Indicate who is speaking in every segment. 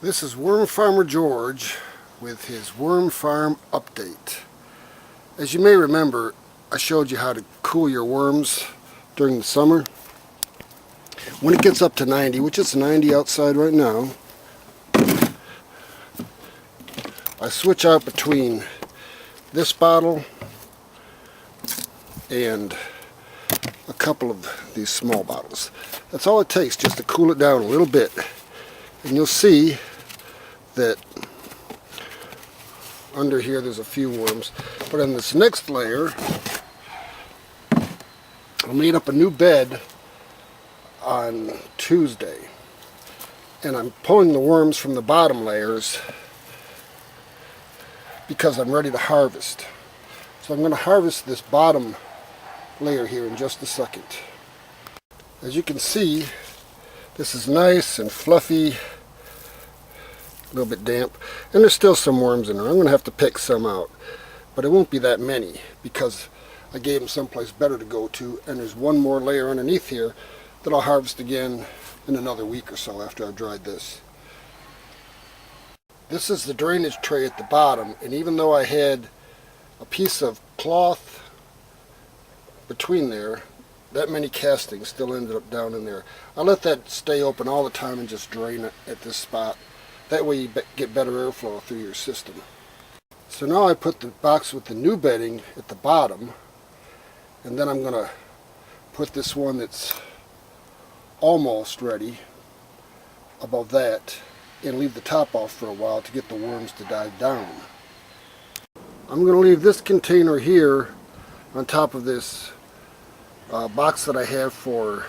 Speaker 1: This is Worm Farmer George with his worm farm update. As you may remember, I showed you how to cool your worms during the summer. When it gets up to 90, which is 90 outside right now, I switch out between this bottle and a couple of these small bottles. That's all it takes, just to cool it down a little bit. And you'll see that under here there's a few worms. But in this next layer, I made up a new bed on Tuesday. And I'm pulling the worms from the bottom layers because I'm ready to harvest. So I'm going to harvest this bottom layer here in just a second. As you can see, this is nice and fluffy, a little bit damp, and there's still some worms in there. I'm going to have to pick some out, but it won't be that many because I gave them someplace better to go to, and there's one more layer underneath here that I'll harvest again in another week or so after I've dried this. This is the drainage tray at the bottom, and even though I had a piece of cloth between there, that many castings still ended up down in there. I let that stay open all the time and just drain it at this spot. That way you get better airflow through your system. So now I put the box with the new bedding at the bottom, and then I'm going to put this one that's almost ready above that and leave the top off for a while to get the worms to dive down. I'm going to leave this container here on top of this box that I have for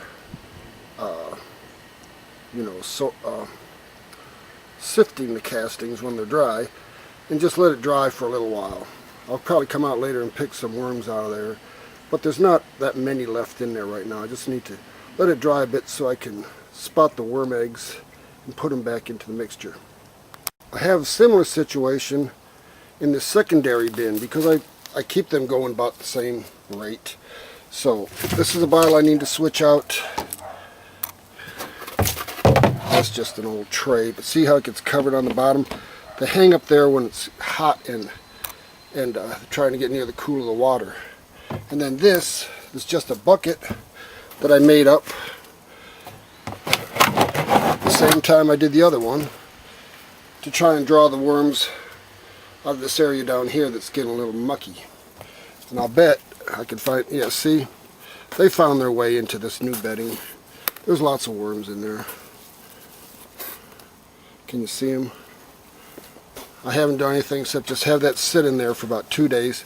Speaker 1: sifting the castings when they're dry, and just let it dry for a little while. I'll probably come out later and pick some worms out of there, but there's not that many left in there right now. I just need to let it dry a bit so I can spot the worm eggs and put them back into the mixture. I have a similar situation in the secondary bin because I keep them going about the same rate. So this is a bottle I need to switch out. That's just an old tray, but see how it gets covered on the bottom? They hang up there when it's hot and trying to get near the cool of the water. And then this is just a bucket that I made up the same time I did the other one to try and draw the worms out of this area down here that's getting a little mucky. And I'll bet I can find, yeah, see, they found their way into this new bedding. There's lots of worms in there. Can you see them? I haven't done anything except just have that sit in there for about 2 days.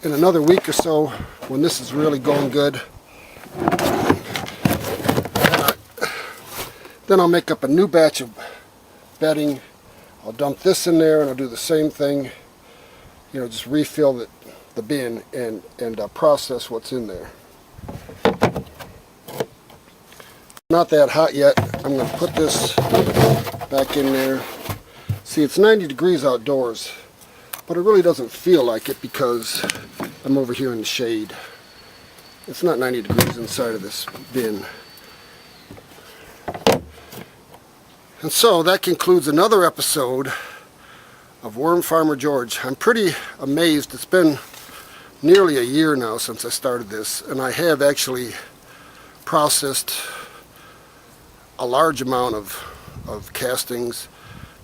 Speaker 1: In another week or so, when this is really going good, then I'll make up a new batch of bedding. I'll dump this in there and I'll do the same thing, just refill the bin and process what's in there. Not that hot yet. I'm going to put this back in there. See, it's 90 degrees outdoors, but it really doesn't feel like it because I'm over here in the shade. It's not 90 degrees inside of this bin. And so that concludes another episode of Worm Farmer George. I'm pretty amazed. It's been nearly a year now since I started this, and I have actually processed a large amount of castings.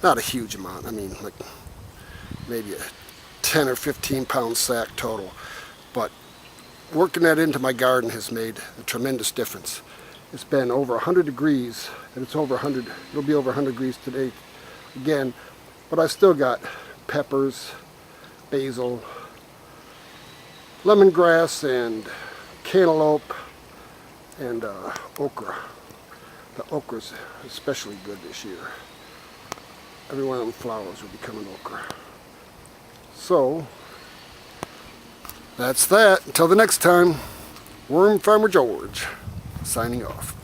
Speaker 1: Not a huge amount, I mean like maybe a 10 or 15 pound sack total, but working that into my garden has made a tremendous difference. It's been over 100 degrees, and it'll be over 100 degrees today again, but I still got peppers, basil, lemongrass, and cantaloupe, and okra. The okra's especially good this year. Every one of them flowers will become an okra. So, that's that. Until the next time, Worm Farmer George, signing off.